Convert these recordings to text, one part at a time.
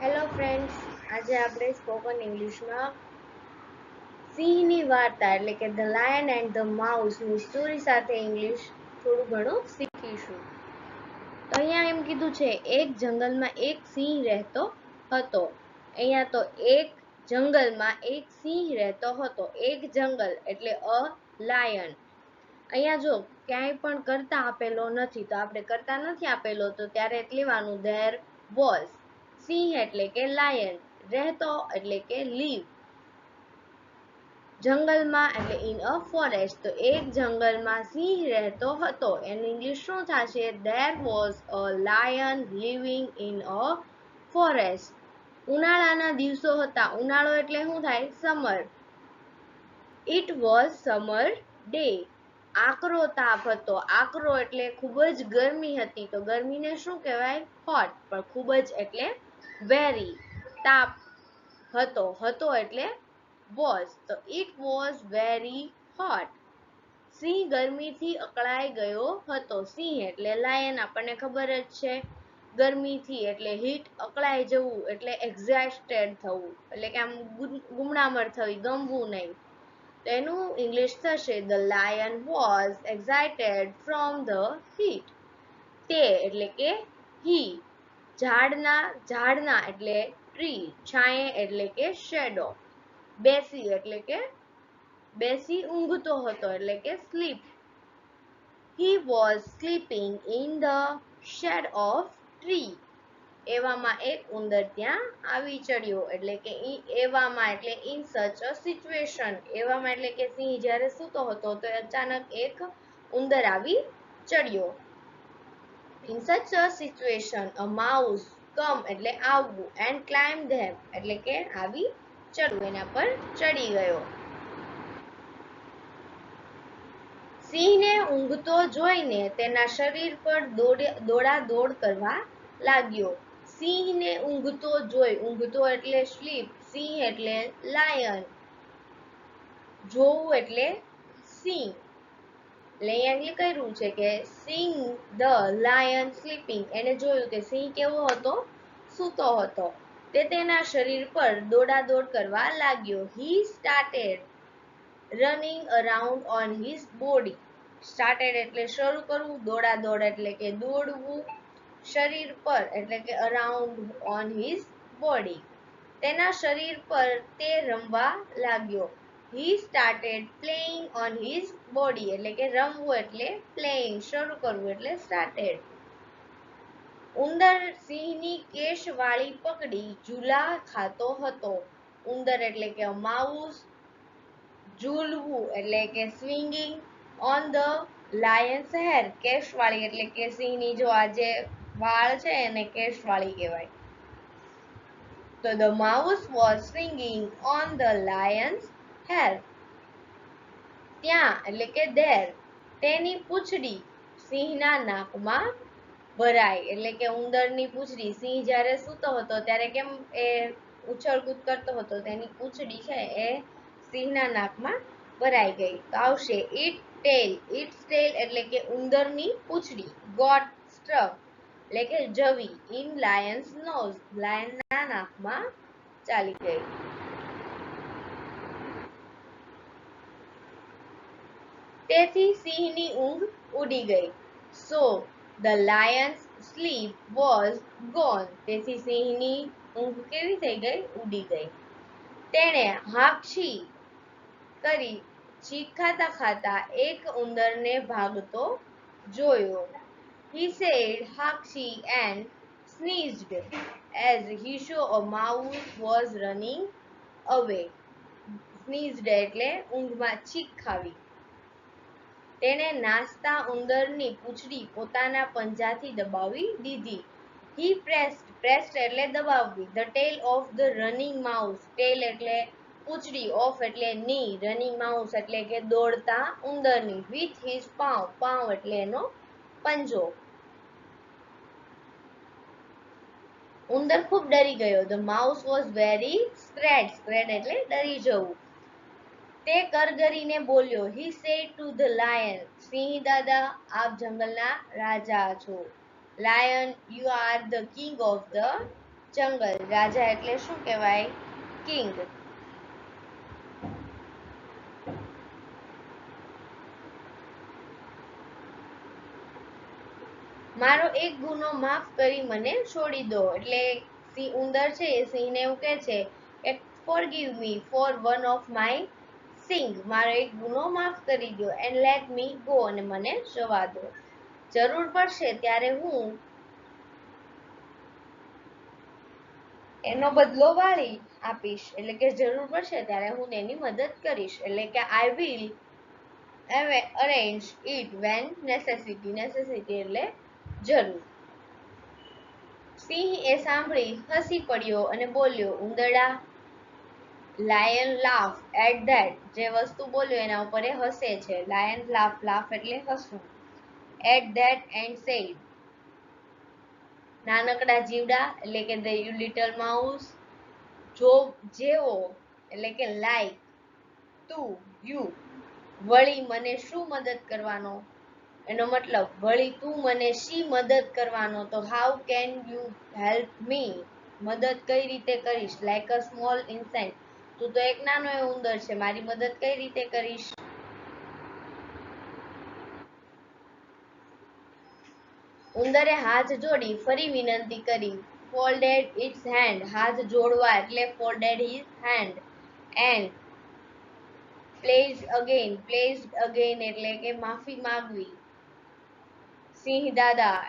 Hello friends, આજે આપણે spoken ઇંગ્લિશમાં સિંહની વાર્તા એટલે કે ધ લાયન એન્ડ ધ માઉસની સ્ટોરી સાથે ઇંગ્લિશ થોડું ઘણું શીખીશું. તો અહીંયા એમ કીધું છે, એક જંગલમાં એક સિંહ રહેતો હતો. અહીંયા તો એક જંગલમાં એક સિંહ રહેતો હતો. એક જંગલ એટલે અ લાયન. અહીંયા જો ક્યાંય પણ કરતા આપેલો નથી, તો આપણે કરતા નથી આપેલો તો ત્યારે લેવાનું ધેર વોઝ. સિંહ એટલે કે લાયન, રહેતો એટલે કે લીવ, જંગલમાં એટલે ઇન અ ફોરેસ્ટ, તો એક જંગલમાં સિંહ રહેતો હતો. એનું ઇંગ્લિશ શું થશે? There was a lion living in a forest. ઉનાળાના દિવસો હતા. ઉનાળો એટલે શું થાય? Summer. It was summer day. આકરો તાપ હતો. આકરો એટલે ખૂબ જ ગરમી હતી, તો ગરમીને શું કહેવાય? હોટ. પણ ખૂબ જ એટલે વેરી. તાપ હતો. હતો એટલે was, તો it was very hot. સિંહ ગરમીથી અકળાઈ ગયો હતો. સિંહ એટલે લાયન, આપણને ખબર જ છે. ગરમીથી એટલે હીટ, અકળાઈ જવું એટલે એક્ઝાસ્ટેડ થવું, એટલે કે આમ ગુમણામણ થવી, ગમવું નહીં. તો એનું ઇંગ્લિશ થશે the lion was excited from the heat. તે એટલે કે હી. ઝાડના એટલે ટ્રી. છાંયે એટલે કે શેડો. બેસી એટલે કે બેસી ઊંઘતો હતો એટલે કે slip. He was sleeping in the shade of tree. એવામાં એક ઉંદર ત્યાં આવી ચડ્યો એટલે કે એવામાં એટલે in such a situation. એવામાં એટલે કે સિંહ જ્યારે સૂતો હતો તો અચાનક એક ઉંદર આવી ચડ્યો. In such a situation a mouse come એટલે આવવું, and climbed them એટલે કે આવી ચડવું, એના પર ચડી ગયો. સિંહને ઊંઘતો જોઈને તેના શરીર પર દોડાદોડ કરવા લાગ્યો. સિંહને ઊંઘતો જોઈ, ઊંઘતો એટલે સ્લીપ, સિંહ એટલે લાયન, જોવું એટલે સિંહ. એટલે અહીંયા કર્યું છે કે સિંગ ધ લાયન સ્લીપિંગ. એને જોયું કે સિંહ કેવો હતો? સૂતો હતો. તે તેના શરીર પર દોડાદોડ કરવા લાગ્યો. He started running around on his body. Started એટલે શરૂ કરવું, દોડાદોડ એટલે કે દોડવું, શરીર પર એટલે કે around on his body. તેના શરીર પર તે રમવા લાગ્યો. He started playing on his body એટલે કે રમવું એટલે playing, શરૂ કરવું એટલે started. ઉંદર સિંહની કેશવાળી પકડી ઝૂલા ખાતો હતો. ઉંદર એટલે કે માઉસ, ઝૂલવું એટલે કે swinging on the lion's hair. કેશવાળી એટલે કે સિંહની જો આ જે વાળ છે એને કેશવાળી કહેવાય. તો the mouse was swinging on the lion's hair. ત્યાં એટલે કે there. તેની પૂંછડી સિંહના નાકમાં ભરાય એટલે કે ઉંદરની પૂંછડી. સિંહ જ્યારે સૂતો હતો ત્યારે કેમ એ ઉછળકૂદ કરતો હતો, તેની પૂંછડી છે એ સિંહના નાકમાં ભરાઈ ગઈ. તો આવશે its tail. its tail એટલે કે ઉંદરની પૂંછડી. got stuck એટલે કે જવી. in lion's nose. લાયનના નાકમાં ચાલી ગઈ. તેથી સિંહની ઊંઘ ઉડી ગઈ. So the lion's sleep was gone. તેથી સિંહની ઊંઘ કેવી થઈ ગઈ? ઉડી ગઈ. તેણે હાંકછી કરી છીંક ખાતા ખાતા એક ઉંદરને ભાગતો જોયો. He said હાંકછી and sneezed as he saw a mouse was running away. Sneezed એટલે ઊંઘમાં છીંક ખાવી. તેણે નાચતા ઉંદરની પૂંછડી પોતાના પંજાથી દબાવી દીધી. He pressed એટલે દબાવવી. The tail of the running mouse. tail એટલે પૂંછડી, ઓફ એટલે ની, રનિંગ માઉસ એટલે કે દોડતા ઉંદરની. With his paw. paw એટલે એનો પંજો. ઉંદર ખૂબ ડરી ગયો. The mouse was very scared. scared એટલે ડરી જવું. તે કરગરીને બોલ્યો. He said to the lion. સિંહ દાદા, આપ જંગલના રાજા છો. Lion, you are the king of the જંગલ. રાજા એટલે શું કહેવાય? કિંગ. મારો એક ગુનો માફ કરી મને છોડી દો. એટલે ઉંદર છે એ સિંહને એવું કહે છે કે forgive me for one of my sin. મારો એક ગુનો માફ કરી દો and let me go. અને મને જવા દો. જરૂર પડશે ત્યારે હું એનો બદલો વાળી આપીશ. એટલે કે જરૂર પડશે ત્યારે હું તેની મદદ કરીશ. એટલે કે I will arrange it when necessity. necessity એટલે જરૂર. સિંહ એ સાંભળી હસી પડ્યો અને બોલ્યો, ઉંદરડા. Lion laugh at that. જે વસ્તુ બોલ્યો એના ઉપર એ હસે છે. Lion laugh. લાફ એટલે હસવું. At that and said. નાનકડા જીવડા એટલે કે the little mouse. જો જેવો એટલે કે લાઈક. તું યુ. વળી મને શું મદદ કરવાનો? એનો મતલબ વળી તું મને શી મદદ કરવાનો? તો how can you help me? મદદ કઈ રીતે કરીશ? Like a small insect. તું તો એક નાનો એવો ઉંદર છે, મારી મદદ કઈ રીતે કરીશ? ઉંદરે હાથ જોડી ફરી વિનંતી કરી. folded its hand. હાથ જોડવા એટલે folded his hand. and placed again એટલે કે માફી માંગવી. સિંહ દાદા,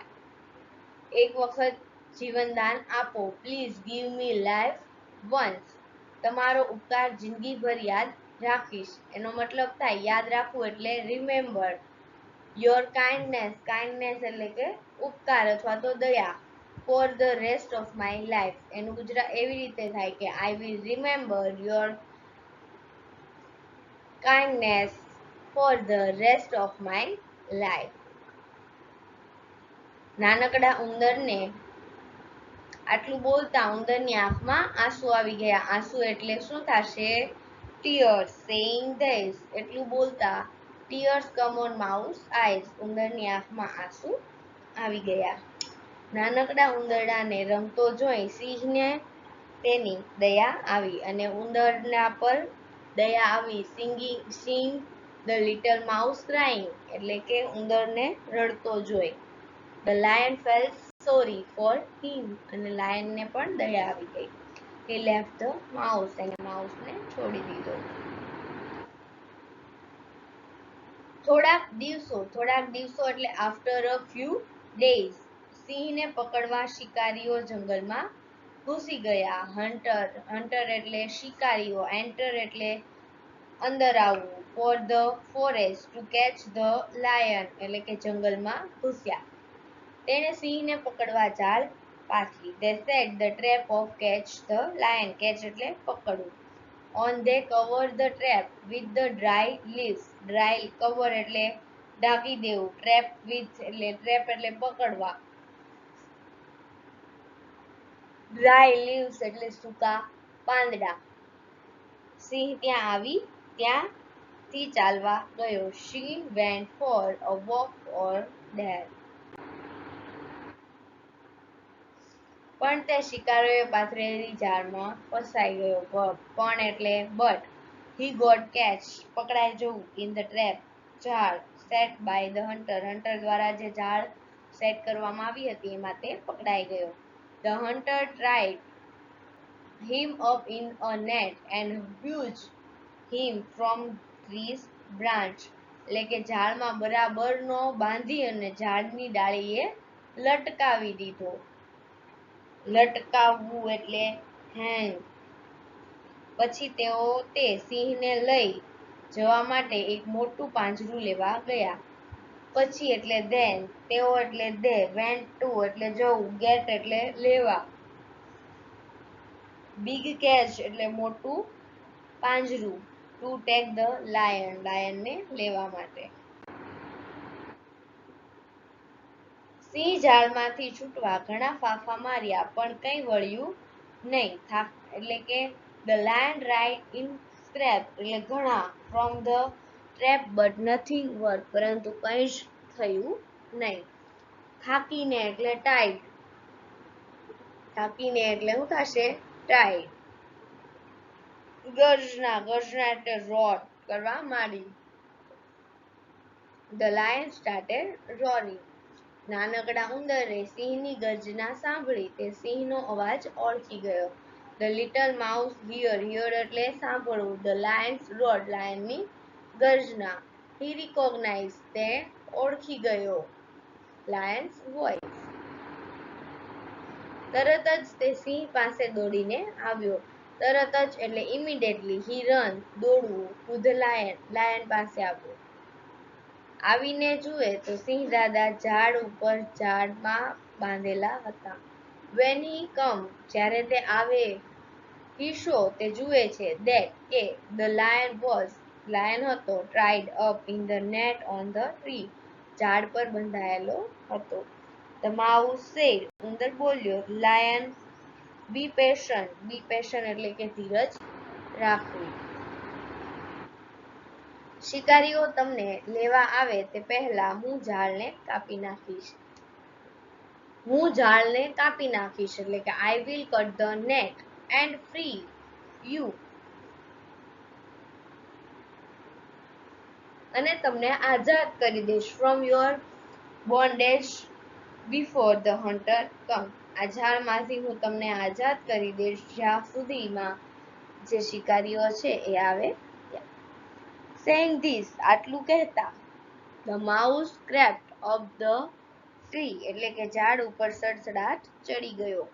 એક વખત જીવનદાન આપો. Please give me life once. તમારો ઉપકાર જિંદગીભર યાદ રાખીશ. એનો મતલબ થાય યાદ રાખવું એટલે રિમેમ્બર. Your kindness. કાઇન્ડનેસ એટલે કે ઉપકાર અથવા તો દયા. For the rest of my life. એનું ગુજરાત એવી રીતે થાય કે I will remember your kindness for the rest of my life. નાનકડા ઉંદરને આટલું બોલતા ઉંદરની આંખમાં આંસુ આવી ગયા. આંસુ એટલે શું થશે? tears. saying this એટલું બોલતા tears come on mouse eyes. ઉંદરની આંખમાં આંસુ આવી ગયા. નાનકડા ઉંદરડાને રમતો જોઈ સિંહને તેની દયા આવી અને ઉંદરના પર દયા આવી. Sing the little mouse crying એટલે કે ઉંદરને રડતો જોઈ. The lion felt sorry for him. અને લાયનને પણ દયા આવી ગઈ. હી લેફ્ટ ધ માઉસ. એને માઉસને છોડી દીધો. થોડાક દિવસો એટલે આફ્ટર અ ફ્યુ ડેઝ. સિંહને પકડવા શિકારીઓ જંગલમાં ઘૂસી ગયા. હન્ટર એટલે શિકારીઓ. એન્ટર એટલે અંદર આવવું. For the forest to catch the lion એટલે કે જંગલમાં ઘૂસ્યા. તેણે સિંહને પકડવા જાળ પાથરી. They set the trap of catch the lion. Catch એટલે પકડવું. On they cover the trap with the dry leaves. Dry cover એટલે ઢાંકી દેવું. Trap એટલે પકડવા. Dry leaves એટલે સૂકા પાંદડા. સિંહ ત્યાં આવી ત્યાંથી ચાલવા ગયો. She went for a walk or there. પણ તે શિકારીઓએ પાથરેલી જાળમાં ફસાઈ ગયો. પણ એટલે બટ. He got catch પકડાઈ જવું. In the trap જાળ. set by the hunter. Hunter દ્વારા જે જાળ સેટ કરવામાં આવી હતી એમાં તે પકડાઈ ગયો. The hunter tied him up in a net and hung him from tree's branch. એટલે કે ઝાડમાં બરાબરનો બાંધી અને ઝાડની ડાળીએ લટકાવી દીધો. લટકાવવું એટલે હેંગ. પછી તેઓ તે સિંહને લઈ જવા માટે એક મોટું પાંજરું લેવા ગયા. પછી એટલે then. તેઓ એટલે they. went to એટલે જવું. get એટલે લેવા. big cage એટલે મોટું પાંજરું. to take the lion. લાયનને લેવા માટે. સિંહ ઝાડમાંથી છૂટવા ઘણા ફાંફા માર્યા પણ કંઈ વળ્યું નહીં. એટલે કે the lion tried in scrap એટલે ઘણા. from the trap but nothing worked. પરંતુ કંઈ જ થયું નહીં. થાકીને એટલે tired. થાકીને એટલે શું થશે? ટાઈડ. ગર્જના, ગર્જના એટલે રોર કરવા માંડી. The lion started roaring. નાનકડા ઉંદરે સિંહની ગર્જના સાંભળી. તે સિંહનો અવાજ ઓળખી ગયો. The little mouse heard એટલે સાંભળવું. The lion's roar, લાયનની ગર્જના. He recognized, તે ઓળખી ગયો. Lion's voice. તરત જ તે સિંહ પાસે દોડીને આવ્યો. તરત જ એટલે immediately. He run, દોડવું. To the lion, લાયન પાસે આવ્યો. આવીને જુએ તો સિંહ દાદા ઝાડમાં બાંધેલા હતા. When he come, જ્યારે તે આવે, he show, તે જુએ છે, that, કે the lion was, લાયન હતો, tied up in the net on the tree, ઝાડ પર બંધાયેલો હતો. The mouse said, ઉંદર બોલ્યો, lion, be patient, એટલે કે ધીરજ રાખવી. શિકારીઓ તમને લેવા આવે તે પહેલા હું ઝાડને કાપી નાખીશ. એટલે કે I will cut the net and free you. અને તમને આઝાદ કરી દઈશ from your bondage before the hunter come. આ ઝાડમાંથી હું તમને આઝાદ કરી દઈશ જ્યાં સુધીમાં જે શિકારીઓ છે એ આવે. Saying this, આટલું કહેતા, the mouse crept up the tree, એટલે કે ઝાડ ઉપર સડસડાટ ચડી ગયો.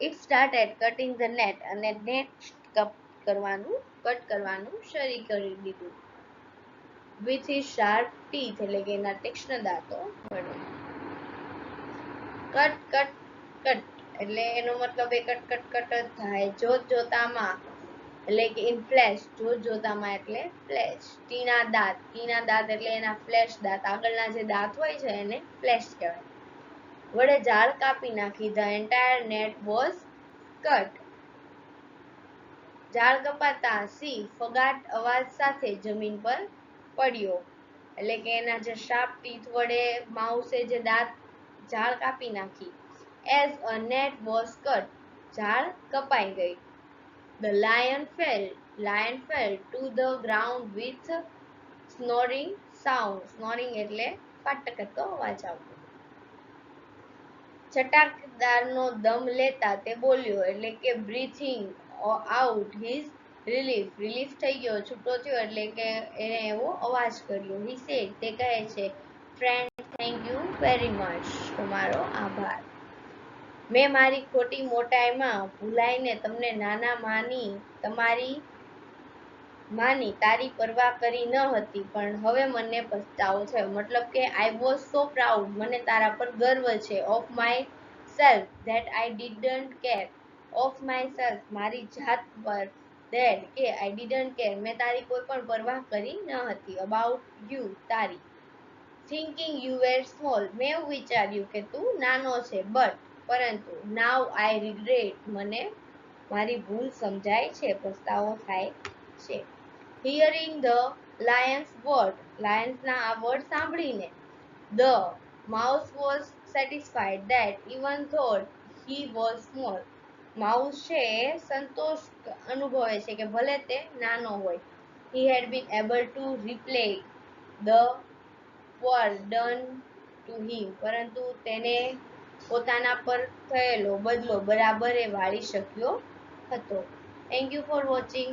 It started cutting the net, અને નેટ કટ કરવાનું શરૂ કરી દીધું. With his sharp teeth, એટલે કે એના તીક્ષ્ણ દાંતો વડે. કટ કટ કટ એટલે એનો મતલબ એ કટ કટ કટ જ થાય. જોતામાં એટલે કે ઇન ફ્લેશ, જોતામાં એટલે ફ્લેશ. ટીના દાંત એટલે એના ફ્લેશ દાંત, આગળના જે દાંત હોય છે એને ફ્લેશ કહેવાય. વડે ઝાડ કાપી નાખી. The entire net was cut. ઝાડ કપાતા સિંહ ફગાટ અવાજ સાથે જમીન પર પડ્યો. એટલે કે એના જે શાર્પ ટીથ વડે માઉસે જે દાંત ઝાડ કાપી નાખી. As a net was cut, ઝાડ કપાઈ ગઈ. The lion fell to the ground with snoring sound. Snoring એટલે ફાટ કરતો અવાજ આવતો. છટાકદારનો દમ લેતા તે બોલ્યો, એટલે કે breathing out his relief થઈ ગયો, છૂટો થયો એટલે કે એને એવો અવાજ કર્યો. He said, તે કહે છે, friend, thank you very much, તમારો આભાર. મેં મારી ખોટી મોટાઈમાં ભૂલાઈને તમને નાના માની તારી પરવા કરી ન હતી, પણ હવે મને પસ્તાવો થયો. મતલબ કે I was so proud, મને તારા પર ગર્વ છે. Of myself, that I didn't care. Of myself, મારી જાત પર. That, કે I didn't care, મેં તારી કોઈ પણ પરવા કરી ન હતી. About you, તારી. Thinking you were small, મેં એવું વિચાર્યું કે તું નાનો છે. But, પરંતુ now I regret, મને મારી ભૂલ સમજાય છે, પસ્તાવો થાય છે. Hearing the lion's word, લાયન્સના આ વર્ડ સાંભળીને, the mouse was satisfied that even though he was small, mouse છે સંતોષ અનુભવે છે કે ભલે તે નાનો હોય. He had been able to repay the word done to him, પરંતુ તેને પોતાના પર થયેલો બદલો બરાબર વાળી શક્યો હતો. Thank you for watching.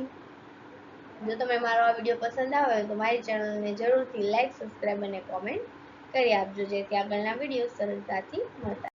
જો તમે મારો આ વિડીયો પસંદ આવ્યો તો મારી ચેનલને જરૂરથી લાઈક, સબસ્ક્રાઈબ અને કોમેન્ટ કરી આપજો, જેથી આગળના વિડીયો સરળતાથી મળતા